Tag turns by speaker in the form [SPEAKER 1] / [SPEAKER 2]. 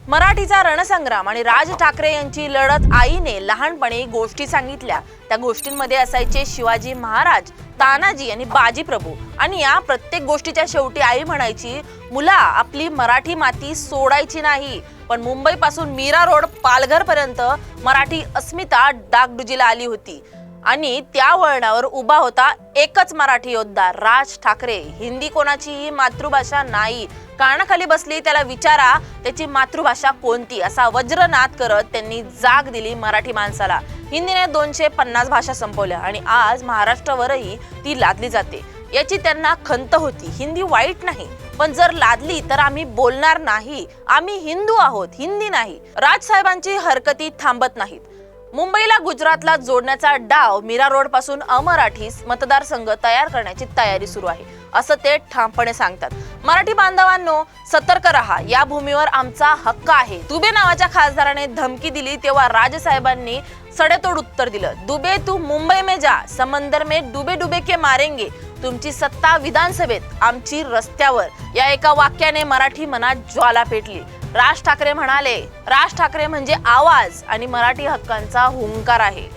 [SPEAKER 1] मराठीचा रणसंग्राम आणि राज ठाकरे यांची लढत आईने लहानपणी गोष्टी सांगितल्या। त्या गोष्टींमध्ये असायचे शिवाजी महाराज, तानाजी आणि बाजी प्रभू। आणि या प्रत्येक गोष्टीच्या शेवटी आई म्हणायची, मुला आपली मराठी माती सोडायची नाही। पण मुंबई पासून मीरा रोड पालघर पर्यंत मराठी अस्मिता डागडुजीला आली होती आणि त्या वळणावर उभा होता एकच मराठी योद्धा, राज ठाकरे। हिंदी कोणाचीही मातृभाषा नाही, कानाखाली बसली त्याला विचारा त्याची मातृभाषा कोणती, असा वज्रनाद करत त्यांनी जाग दिली मराठी माणसाला। हिंदीने 250 भाषा संपवल्या आणि आज महाराष्ट्रावरही ती लादली जाते। याची त्यांना खंत होती। हिंदी वाईट नाही, पण जर लादली तर आम्ही बोलणार नाही, आम्ही हिंदू आहोत, हिंदी नाही। राजसाहेबांची हरकती थांबत नाहीत। मुंबईला गुजरातला जोडण्याचा डाव मीरा रोड पासून अमराठी मतदारसंघ तयार करण्याची तयारी सुरू आहे, असं ते ठामपणे सांगतात। मराठी बांधवांनो, सतर्क रहा, या भूमीवर आमचा हक्क आहे। दुबे नावाच्या खासदाराने धमकी दिली तेव्हा राजसाहेबांनी सडेतोड उत्तर दिलं, दुबे तू मुंबई में जा, समंदर में डुबे डुबे के मारेंगे। तुमची सत्ता विधानसभेत, आमची रस्त्यावर। या एका वाक्याने मराठी मनात ज्वाला पेटली। राज ठाकरे म्हणाले, राज ठाकरे म्हणजे आवाज आणि मराठी हक्कांचा हुंकार आहे।